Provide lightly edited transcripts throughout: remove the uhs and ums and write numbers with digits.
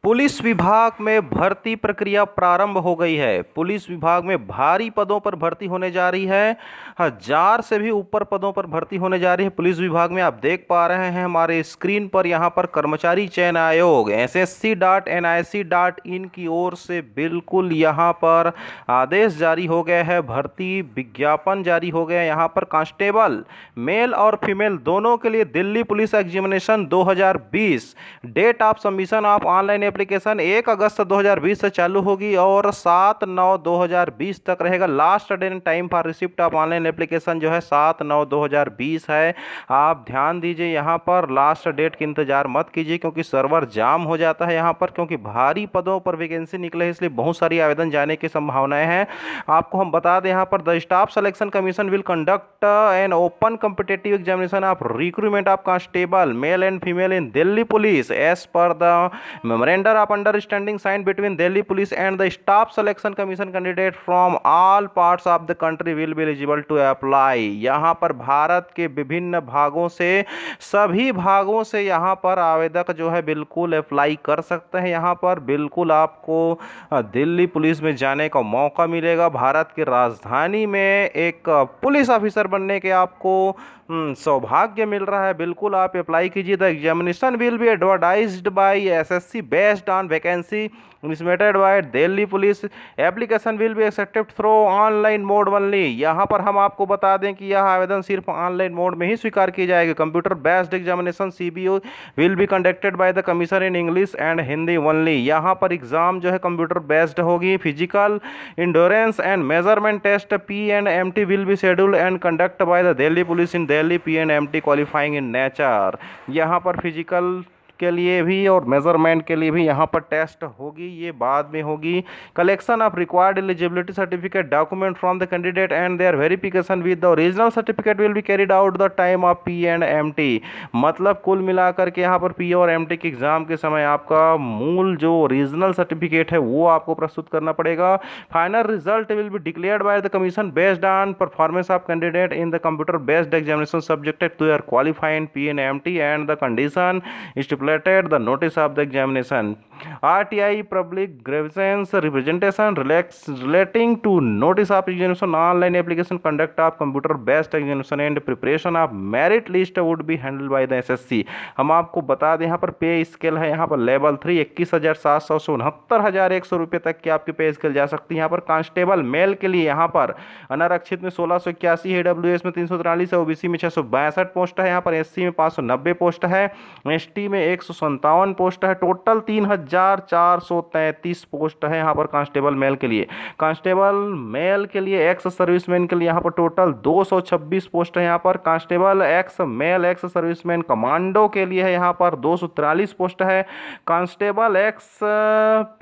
Police विभाग में भर्ती प्रक्रिया प्रारंभ हो गई है। पुलिस विभाग में भारी पदों पर भर्ती होने जा रही है। 1000 से भी ऊपर पदों पर भर्ती होने जा रही है पुलिस विभाग में। आप देख पा रहे हैं हमारे स्क्रीन पर, यहाँ पर कर्मचारी चयन आयोग ssc.nic.in की ओर से बिल्कुल यहाँ पर आदेश जारी हो गए हैं, भर्ती विज्ञापन जारी हो गया। यहाँ पर कांस्टेबल मेल और फीमेल दोनों के लिए Delhi police examination 2020 date of submission of online application 1 अगस्त 2020 से चालू होगी और 7/9/2020 तक रहेगा। Last date and time for receipt of online application जो है 7/9/2020 है। आप ध्यान दीजिए, यहाँ पर लास्ट डेट की इंतजार मत कीजिए क्योंकि सर्वर जाम हो जाता है यहाँ पर, क्योंकि भारी पदों पर वैकेंसी निकले हैं, इसलिए बहुत सारी आवेदन जाने की संभावनाएं हैं। आपको हम बता दें यहाँ पर the staff selection commission will conduct an open competitive examination of recruitment of constable male and female in Delhi police as per the memorandum of understanding signed between Delhi Police and the Staff Selection Commission. Candidate from all parts of the country will be eligible to apply. यहाँ पर भारत के विभिन्न भागों से, सभी भागों से यहाँ पर आवेदक जो है बिल्कुल अप्लाई कर सकते हैं। यहाँ पर बिल्कुल आपको दिल्ली पुलिस में जाने का मौका मिलेगा। भारत की राजधानी में एक पुलिस ऑफिसर बनने के आपको सौभाग्य मिल रहा है। बिल्कुल आप अप्लाई कीजिए। The examination will be advertised by SSC based on vacancy submitted by Delhi police. Application will be accepted through online mode only. यहाँ पर हम आपको बता दें कि यह आवेदन सिर्फ ऑनलाइन मोड में ही स्वीकार की जाएगी। Computer based examination CBO will be conducted by the commission in English and Hindi only. यहाँ पर एग्जाम जो है कंप्यूटर बेस्ड होगी। Physical endurance and measurement test PNMT will be scheduled and conduct by the Delhi police in Delhi PNMT qualifying in nature. यहाँ पर physical के लिए भी और मेजरमेंट के लिए भी यहाँ पर टेस्ट होगी, ये बाद में होगी। Collection of required eligibility certificate document from the candidate and their verification with the original certificate will be carried out the time of PNMT। मतलब कुल मिलाकर के यहाँ पर P और MT के एग्जाम के समय आपका मूल जो ओरिजिनल सर्टिफिकेट है वो आपको प्रस्तुत करना पड़ेगा। Final result will be declared by the commission based on performance of candidate in the computer based examination subjected to their qualifying PNMT and the condition the notice of the examination. RTI public grievance representation relating to notice of examination online application conduct of computer based examination and preparation of merit list would be handled by the SSC। हम आपको बता दें यहाँ पर पे scale है, यहाँ पर लेवल 3 21,700 से 69,100 रुपये तक की आपकी पे स्केल जा सकती है। यहाँ पर कांस्टेबल मेल के लिए यहाँ पर अनारक्षित में 1681 है, AWS में 343 है, OBC में 662 पोस्ट है, यहाँ पर SC में 590 पोस्ट है, ST में 157 पोस्ट है। टोटल 3,433 पोस्ट है यहाँ पर कांस्टेबल मेल के लिए। कांस्टेबल मेल के लिए एक्स सर्विसमैन के लिए यहाँ पर टोटल 226 पोस्ट है। यहाँ पर constable ex male ex serviceman commando के लिए है यहाँ पर 243 पोस्ट है। कांस्टेबल एक्स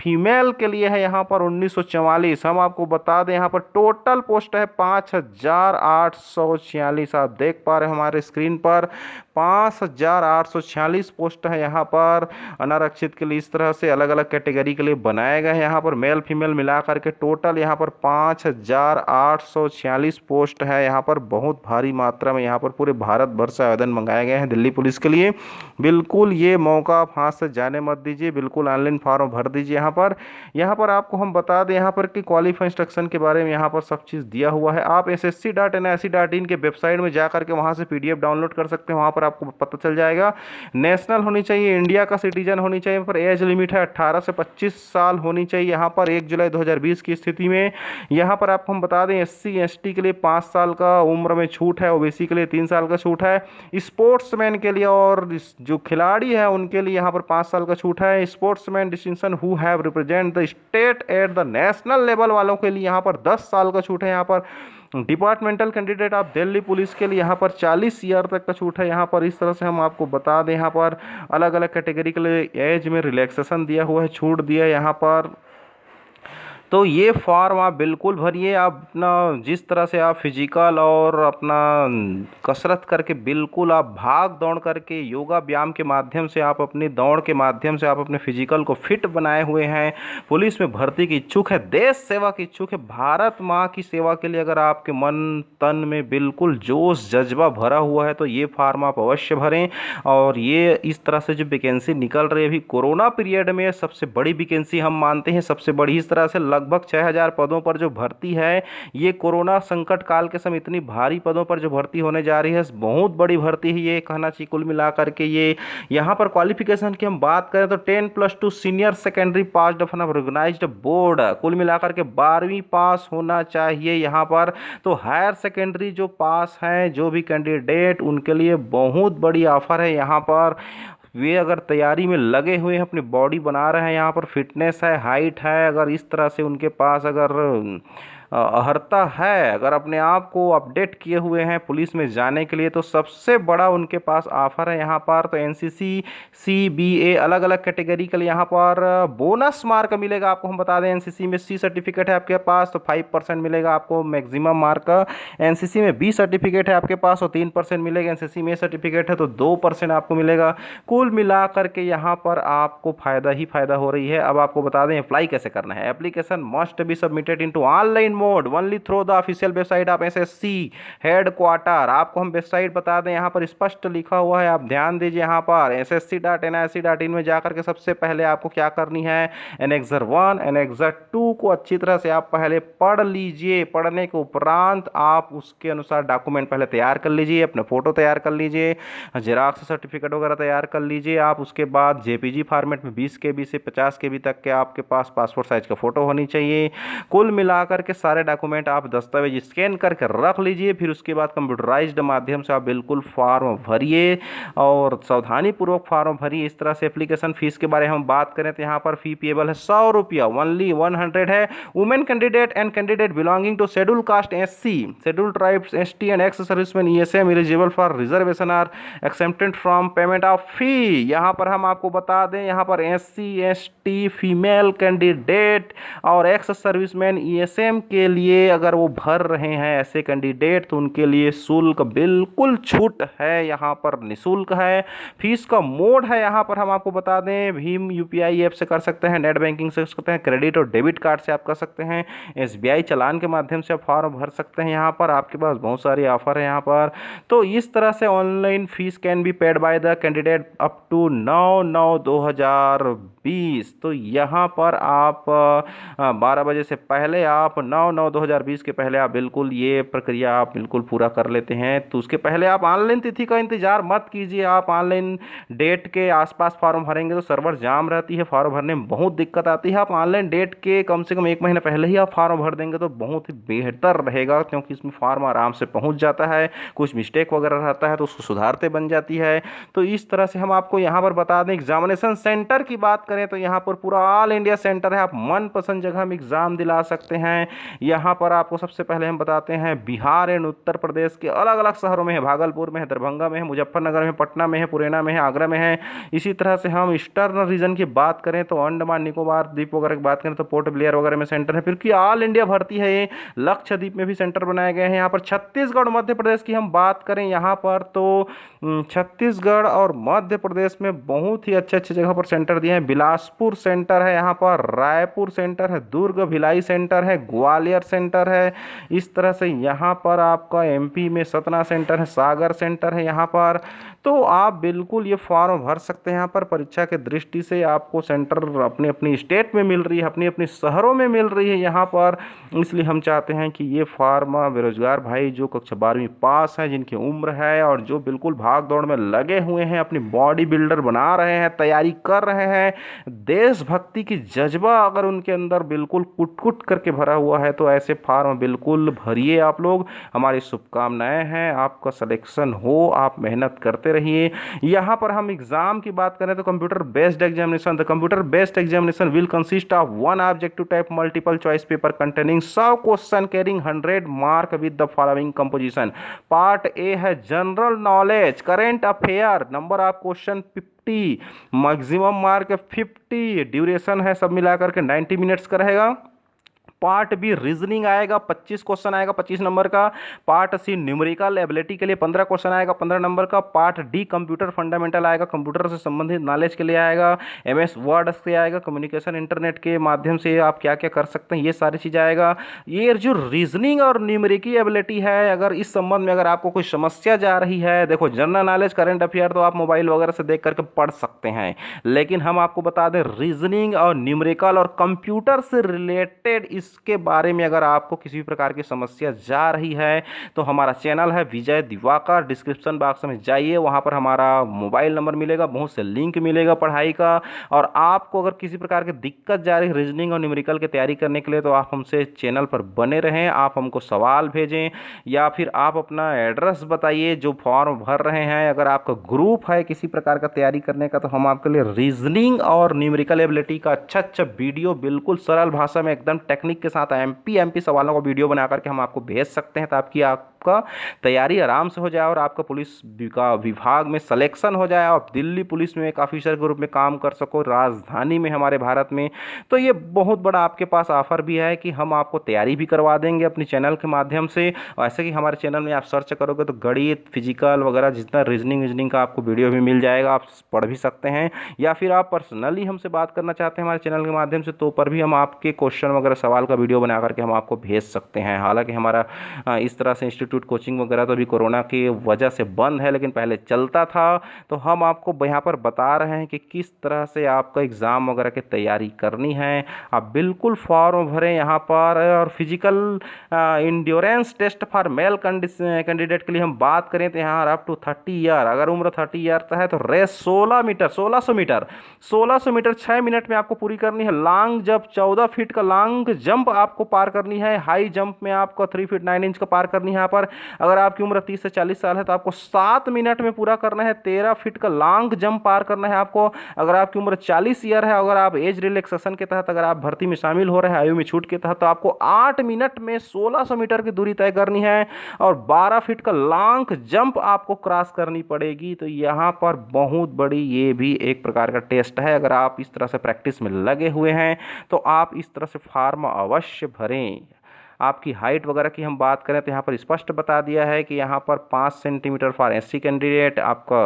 फीमेल के लिए है यहाँ पर 1944। हम आपको बता दें यहाँ पर टोटल पोस्ट है 5,846। आप देख पा रहे हैं हमारे स्क्रीन पर 5,846 पोस्ट है यहाँ पर अनारक्षित के लिए। इस तरह से अलग अलग कैटेगरी के लिए बनाए गए हैं। यहाँ पर मेल फीमेल मिलाकर के टोटल यहाँ पर 5,846 पोस्ट है। यहाँ पर बहुत भारी मात्रा में यहाँ पर पूरे भारत भर से आवेदन मंगाए गए हैं दिल्ली पुलिस के लिए। बिल्कुल ये मौका आप हाथ से जाने मत दीजिए, बिल्कुल ऑनलाइन फॉर्म भर दीजिए। यहाँ पर आपको हम बता दें यहाँ पर कि क्वालिफाई इंस्ट्रक्शन के बारे में यहाँ पर सब चीज़ दिया हुआ है। आप ssc.nic.in के वेबसाइट में जाकर के वहाँ से PDF डाउनलोड कर सकते हैं। वहाँ पर आपको पता चल जाएगा। नेशनल होनी चाहिए, इंडिया का सिटीजन होनी चाहिए। पर एज लिमिट है 18 से 25 साल होनी चाहिए। यहाँ पर 1 जुलाई 2020 की स्थिति में यहाँ पर आपको हम बता दें SC ST के लिए 5 साल का उम्र में छूट है, OBC के लिए 3 साल का छूट है। स्पोर्ट्समैन के लिए और जो खिलाड़ी है उनके लिए यहाँ पर 5 साल का छूट है। Sportsman distinction who have represent the state at the national level वालों के लिए यहाँ पर 10 साल का छूट है। यहाँ पर departmental candidate of Delhi police के लिए यहाँ पर 40 ईयर तक का छूट है। यहाँ पर इस तरह से हम आपको बता दें यहाँ पर अलग अलग कैटेगरी के लिए एज में रिलैक्सेशन दिया हुआ है, छूट दिया है। यहाँ पर तो ये फॉर्म आप बिल्कुल भरिए। आप अपना जिस तरह से आप फिजिकल और अपना कसरत करके बिल्कुल आप भाग दौड़ करके योगा व्यायाम के माध्यम से आप अपनी दौड़ के माध्यम से आप अपने फिजिकल को फिट बनाए हुए हैं, पुलिस में भर्ती की इच्छुक है, देश सेवा की इच्छुक है, भारत माँ की सेवा के लिए अगर आपके मन तन में बिल्कुल जोश जज्बा भरा हुआ है तो ये फॉर्म आप अवश्य भरें। और ये इस तरह से जो वैकेंसी निकल रही है अभी कोरोना पीरियड में सबसे बड़ी वैकेंसी हम मानते हैं, सबसे बड़ी इस तरह से लगभग 6000 पदों पर जो भर्ती है, ये कोरोना संकट काल के समय इतनी भारी पदों पर जो भर्ती होने जा रही है बहुत बड़ी भर्ती है ये कहना चाहिए। कुल मिलाकर के ये यहाँ पर क्वालिफिकेशन की हम बात करें तो 10+2 senior secondary pass of an organised board, कुल मिलाकर के 12वीं पास होना चाहिए यहाँ पर। तो हायर सेकेंडरी जो पास हैं जो भी कैंडिडेट उनके लिए बहुत बड़ी ऑफर है यहाँ पर। वे अगर तैयारी में लगे हुए हैं, अपनी बॉडी बना रहे हैं, यहाँ पर फिटनेस है, हाइट है, अगर इस तरह से उनके पास अगर अहर्ता है, अगर अपने आप को अपडेट किए हुए हैं पुलिस में जाने के लिए, तो सबसे बड़ा उनके पास ऑफर है यहाँ पर। तो एनसीसी सीबीए अलग अलग कैटेगरी के लिए यहाँ पर बोनस मार्क मिलेगा आपको। हम बता दें एनसीसी में सी सर्टिफिकेट है आपके पास तो 5% मिलेगा आपको मैक्सिमम मार्क। एनसीसी में बी सर्टिफिकेट है आपके पास तो 3% मिलेगा। एनसीसी में सर्टिफिकेट है तो 2% आपको मिलेगा। कुल मिला करके यहाँ पर आपको फायदा ही फायदा हो रही है। अब आपको बता दें अप्लाई कैसे करना है। Application must be submitted into online mode only through the official website of SSC headquarter. आपको हम वेबसाइट बता दें, यहाँ पर स्पष्ट लिखा हुआ है, आप ध्यान दीजिए। यहाँ पर ssc.nic.in में जाकर के सबसे पहले आपको क्या करनी है, एनेक्सर 1 एनेक्सर 2 को अच्छी तरह से आप पहले पढ़ लीजिए। पढ़ने के उपरांत आप उसके अनुसार डॉक्यूमेंट पहले तैयार कर लीजिए, अपने फोटो तैयार कर लीजिए, जेरॉक्स सर्टिफिकेट वगैरह तैयार कर लीजिए आप। उसके बाद जेपीजी फॉर्मेट में 20 KB से 50 KB तक के आपके पास पासपोर्ट साइज का फोटो होनी चाहिए। कुल मिलाकर के सारे डॉक्यूमेंट आप दस्तावेज स्कैन करके रख लीजिए। फिर उसके बाद कंप्यूटराइज्ड माध्यम से आप बिल्कुल फॉर्म भरिए और सावधानी पूर्वक फॉर्म भरिए। इस तरह से एप्लीकेशन फीस के बारे में हम बात करें तो यहाँ पर फी पेबल है 100 रुपया, ओनली 100 है। Women candidate and candidate belonging to schedule caste SC, schedule tribes ST and ex serviceman ESM eligible for reservation are accepted from payment of fee. यहाँ पर हम आपको बता दें, यहाँ पर एससी एसटी फीमेल कैंडिडेट और एक्स सर्विसमैन ईएसएम के लिए अगर वो भर रहे हैं ऐसे कैंडिडेट तो उनके लिए शुल्क बिल्कुल छूट है, यहाँ पर निःशुल्क है। फीस का मोड है यहाँ पर हम आपको बता दें, भीम यूपीआई ऐप से कर सकते हैं, नेट बैंकिंग से कर सकते हैं, क्रेडिट और डेबिट कार्ड से आप कर सकते हैं, एसबीआई चालान के माध्यम से आप फॉर्म भर सकते हैं। यहाँ पर आपके पास बहुत सारी ऑफर है यहाँ पर। तो इस तरह से online fees can be paid by the candidate up to 9/9/2020। तो यहाँ पर आप 12 बजे से पहले आप 9/9/2020 के पहले आप बिल्कुल ये प्रक्रिया आप बिल्कुल पूरा कर लेते हैं। तो उसके पहले आप ऑनलाइन तिथि का इंतजार मत कीजिए। आप ऑनलाइन डेट के आसपास फॉर्म भरेंगे तो सर्वर जाम रहती है, फॉर्म भरने में बहुत दिक्कत आती है। आप ऑनलाइन डेट के कम से कम 1 महीने पहले ही आप फॉर्म भर देंगे तो बहुत ही बेहतर रहेगा, क्योंकि इसमें फॉर्म आराम से पहुंच जाता है, कुछ मिस्टेक वगैरह रहता है तो उसको सुधारते बन जाती है। तो इस तरह से हम आपको यहाँ पर बता दें। एग्जामिनेशन सेंटर की बात करें तो यहाँ पर पूरा ऑल इंडिया सेंटर है, आप मनपसंद जगह में एग्जाम दिला सकते हैं। यहाँ पर आपको सबसे पहले हम बताते हैं बिहार एंड उत्तर प्रदेश के अलग अलग शहरों में है, भागलपुर में है, दरभंगा में है, मुजफ्फरनगर में, पटना में है, पुराना में है, आगरा में है। इसी तरह से हम ईस्टर्न रीजन की बात करें तो अंडमान निकोबार द्वीप वगैरह की बात करें तो पोर्ट ब्लेयर वगैरह में सेंटर है। फिर की ऑल इंडिया भर्ती है ये, लक्षद्वीप में भी सेंटर बनाए गए हैं। यहाँ पर छत्तीसगढ़ मध्य प्रदेश की हम बात करें यहाँ पर तो छत्तीसगढ़ और मध्य प्रदेश में बहुत ही अच्छे अच्छे जगह पर सेंटर दिए हैं। बिलासपुर सेंटर है यहाँ पर, रायपुर सेंटर है, दुर्ग भिलाई सेंटर है, ग्वालियर सेंटर है। इस तरह से यहाँ पर आपका एमपी में सतना सेंटर है, सागर सेंटर है यहाँ पर। तो आप बिल्कुल ये फॉर्म भर सकते हैं। यहाँ पर परीक्षा के दृष्टि से आपको सेंटर अपनी अपनी स्टेट में मिल रही है, अपनी अपनी शहरों में मिल रही है यहाँ पर। इसलिए हम चाहते हैं कि ये फॉर्म बेरोजगार भाई जो कक्षा 12वीं पास हैं, जिनकी उम्र है और जो बिल्कुल भाग दौड़ में लगे हुए हैं, अपनी बॉडी बिल्डर बना रहे हैं, तैयारी कर रहे हैं, देशभक्ति की जज्बा अगर उनके अंदर बिल्कुल कुट कुट करके भरा हुआ है तो ऐसे फॉर्म बिल्कुल भरिए आप लोग। हमारी शुभकामनाएं हैं आपका सिलेक्शन हो, आप मेहनत करते रहिए। यहाँ पर हम एग्जाम की बात करें तो computer based examination, the computer based examination will consist of 1 objective type multiple choice paper containing 100 question carrying 100 mark with the following composition. Part A है general knowledge, current affair, number of question 50, maximum mark 50, duration है सब मिलाकर के 90 minutes का रहेगा। Part B reasoning आएगा 25 question आएगा 25 number का। पार्ट सी न्यूमेरिकल एबिलिटी के लिए 15 क्वेश्चन आएगा 15 नंबर का। पार्ट डी कंप्यूटर फंडामेंटल आएगा, कंप्यूटर से संबंधित नॉलेज के लिए आएगा। एमएस वर्ड से आएगा, कम्युनिकेशन इंटरनेट के माध्यम से आप क्या क्या कर सकते हैं ये सारी चीज़ आएगा। ये जो रीजनिंग और न्यूमेरिकल एबिलिटी है, अगर इस संबंध में अगर आपको कोई समस्या जा रही है, देखो जनरल नॉलेज करंट अफेयर तो आप मोबाइल वगैरह से देख करके पढ़ सकते हैं, लेकिन हम आपको बता दें रीजनिंग और न्यूमेरिकल और कंप्यूटर से रिलेटेड इसके बारे में अगर आपको किसी भी प्रकार की समस्या जा रही है तो हमारा चैनल है विजय दिवाकर, डिस्क्रिप्शन बॉक्स में जाइए, वहां पर हमारा मोबाइल नंबर मिलेगा, बहुत से लिंक मिलेगा पढ़ाई का। और आपको अगर किसी प्रकार की दिक्कत जा रही है रीजनिंग और न्यूमेरिकल की तैयारी करने के लिए तो आप हमसे चैनल पर बने रहें, आप हमको सवाल भेजें या फिर आप अपना एड्रेस बताइए जो फॉर्म भर रहे हैं। अगर आपका ग्रुप है किसी प्रकार का तैयारी करने का तो हम आपके लिए रीजनिंग और न्यूमेरिकल एबिलिटी का अच्छा अच्छा वीडियो बिल्कुल सरल भाषा में एकदम टेक्निक के साथ एमपी सवालों का वीडियो बना करके हम आपको भेज सकते हैं, ताकि आपका तैयारी आराम से हो जाए और आपका पुलिस का विभाग में सिलेक्शन हो जाए, आप दिल्ली पुलिस में एक ऑफिसर के रूप में काम कर सको राजधानी में हमारे भारत में। तो ये बहुत बड़ा आपके पास ऑफर भी है कि हम आपको तैयारी भी करवा देंगे अपनी चैनल के माध्यम से। ऐसे कि हमारे चैनल में आप सर्च करोगे तो गणित, फिजिकल वगैरह जितना रीजनिंग का आपको वीडियो भी मिल जाएगा, आप पढ़ भी सकते हैं। या फिर आप पर्सनली हमसे बात करना चाहते हैं हमारे चैनल के माध्यम से तो पर भी हम आपके क्वेश्चन वगैरह सवाल का वीडियो बना करके हम आपको भेज सकते हैं। हालांकि हमारा इस तरह से इंस्टीट्यूट कोचिंग वगैरह तो अभी कोरोना की वजह से बंद है, लेकिन पहले चलता था। तो हम आपको यहाँ पर बता रहे हैं कि किस तरह से आपका एग्ज़ाम वगैरह की तैयारी करनी है। आप बिल्कुल फॉर्म भरें यहाँ पर। और physical endurance test for male candidate के लिए हम बात करें तो यहाँ अप टू 30 ईयर, अगर उम्र 30 ईयर है तो रेस 16 मीटर 1600 मीटर 6 मिनट में आपको पूरी करनी है। लॉन्ग जंप 14 फीट का लॉन्ग जंप आपको पार करनी है। हाई जंप में आपको 3 फीट 9 इंच का पार करनी है। यहाँ पर अगर आपकी उम्र 30 से 40 साल है तो आपको 7 मिनट में पूरा करना है। 13 फीट का लॉन्ग जंप पार करना है आपको। अगर आपकी उम्र 40 ईयर है, अगर आप एज रिलैक्सेशन के तहत अगर आप भर्ती में शामिल हो रहे हैं आयु में छूट के तहत, तो आपको 8 मिनट में 1600 मीटर की दूरी तय करनी है और 12 फीट का लॉन्ग जंप आपको क्रॉस करनी पड़ेगी। तो यहाँ पर बहुत बड़ी ये भी एक प्रकार का टेस्ट है। अगर आप इस तरह से प्रैक्टिस में लगे हुए हैं तो आप इस तरह से फॉर्म अवश्य भरें। आपकी हाइट वगैरह की हम बात करें तो यहाँ पर स्पष्ट बता दिया है कि यहाँ पर 5 सेंटीमीटर फॉर एससी कैंडिडेट। आपका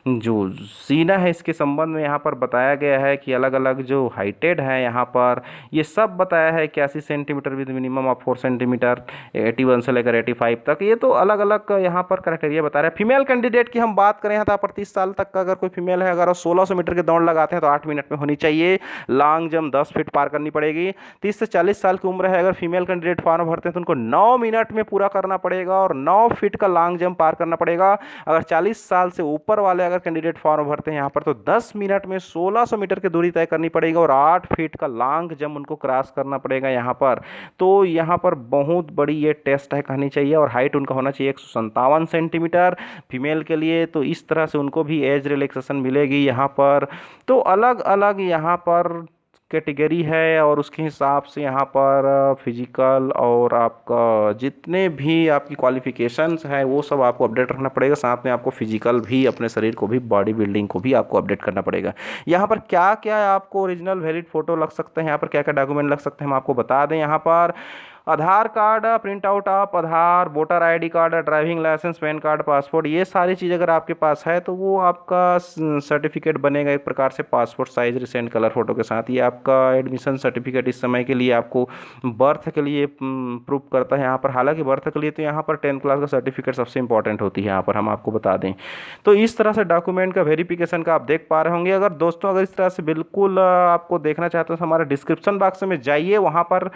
जो सीना है इसके संबंध में यहाँ पर बताया गया है कि अलग अलग जो हाइटेड है यहाँ पर ये सब बताया है 81 centimetre with minimum of 4 centimetre, 81 से लेकर 85 तक। ये तो अलग अलग यहाँ पर क्राइटेरिया बता रहे हैं। फीमेल कैंडिडेट की हम बात करें तो 35 साल तक का अगर कोई फीमेल है, अगर 1600 मीटर की दौड़ लगाते हैं तो 8 मिनट में होनी चाहिए। लॉन्ग जंप 10 फीट पार करनी पड़ेगी। 30 से 40 साल की उम्र है, अगर फीमेल कैंडिडेट फॉर्म भरते हैं तो उनको 9 मिनट में पूरा करना पड़ेगा और 9 फीट का लॉन्ग जंप पार करना पड़ेगा। अगर 40 साल से ऊपर वाले अगर कैंडिडेट फॉर्म भरते हैं यहाँ पर तो 10 मिनट में 1600 मीटर की दूरी तय करनी पड़ेगी और 8 फीट का लॉन्ग जंप उनको क्रॉस करना पड़ेगा यहाँ पर। तो यहाँ पर बहुत बड़ी ये टेस्ट है कहनी चाहिए। और हाइट उनका होना चाहिए 157 सेंटीमीटर फीमेल के लिए। तो इस तरह से उनको भी एज रिलैक्सेशन मिलेगी यहाँ पर। तो अलग अलग यहाँ पर कैटेगरी है और उसके हिसाब से यहाँ पर फिजिकल और आपका जितने भी आपकी क्वालिफिकेशंस है वो सब आपको अपडेट रखना पड़ेगा। साथ में आपको फिजिकल भी, अपने शरीर को भी, बॉडी बिल्डिंग को भी आपको अपडेट करना पड़ेगा। यहाँ पर क्या क्या आपको ओरिजिनल वैलिड फोटो लग सकते हैं, यहाँ पर क्या क्या डॉक्यूमेंट लग सकते हैं हम आपको बता दें। यहाँ पर Aadhaar card, print out of Aadhaar, voter ID card, driving licence, PAN card, passport, ये सारी चीज़ अगर आपके पास है तो वो आपका सर्टिफिकेट बनेगा एक प्रकार से passport size recent colour photo के साथ। ये आपका एडमिशन सर्टिफिकेट इस समय के लिए आपको बर्थ के लिए प्रूफ करता है यहाँ पर। हालांकि बर्थ के लिए तो यहाँ पर 10th क्लास का सर्टिफिकेट सबसे इंपॉर्टेंट होती है यहाँ पर, हम आपको बता दें। तो इस तरह से डॉक्यूमेंट का वेरिफिकेशन का आप देख पा रहे होंगे। अगर दोस्तों अगर इस तरह से बिल्कुल आपको देखना चाहते हो तो हमारे डिस्क्रिप्शन बॉक्स में जाइए, वहाँ पर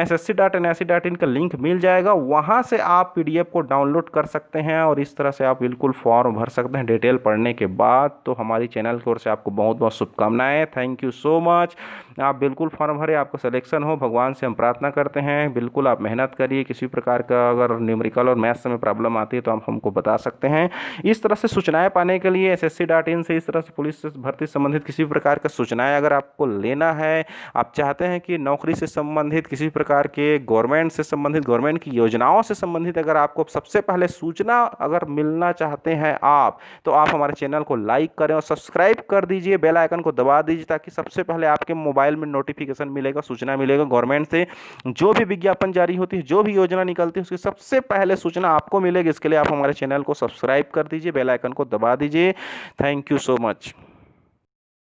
ssc.nic.in का लिंक मिल जाएगा, वहाँ से आप PDF को डाउनलोड कर सकते हैं और इस तरह से आप बिल्कुल फॉर्म भर सकते हैं डिटेल पढ़ने के बाद। तो हमारी चैनल की ओर से आपको बहुत बहुत शुभकामनाएं। Thank you so much. आप बिल्कुल फॉर्म भरें, आपको सिलेक्शन हो, भगवान से हम प्रार्थना करते हैं। बिल्कुल आप मेहनत करिए। किसी प्रकार का अगर न्यूमेरिकल और मैथ्स में प्रॉब्लम आती है तो आप हमको बता सकते हैं। इस तरह से सूचनाएं पाने के लिए ssc.in से इस तरह से पुलिस भर्ती संबंधित किसी प्रकार का सूचनाएं अगर आपको लेना है, आप चाहते हैं कि नौकरी से संबंधित किसी प्रकार के गवर्नमेंट से संबंधित, गवर्नमेंट की योजनाओं से संबंधित अगर आपको सबसे पहले सूचना अगर मिलना चाहते हैं आप, तो आप हमारे चैनल को लाइक करें और सब्सक्राइब कर दीजिए, बेल आइकन को दबा दीजिए ताकि सबसे पहले आपके मोबाइल मोबाइल में नोटिफिकेशन मिलेगा, सूचना मिलेगा गवर्नमेंट से। जो भी विज्ञापन जारी होती है, जो भी योजना निकलती है, उसकी सबसे पहले सूचना आपको मिलेगी। इसके लिए आप हमारे चैनल को सब्सक्राइब कर दीजिए, बेल आइकन को दबा दीजिए। Thank you so much.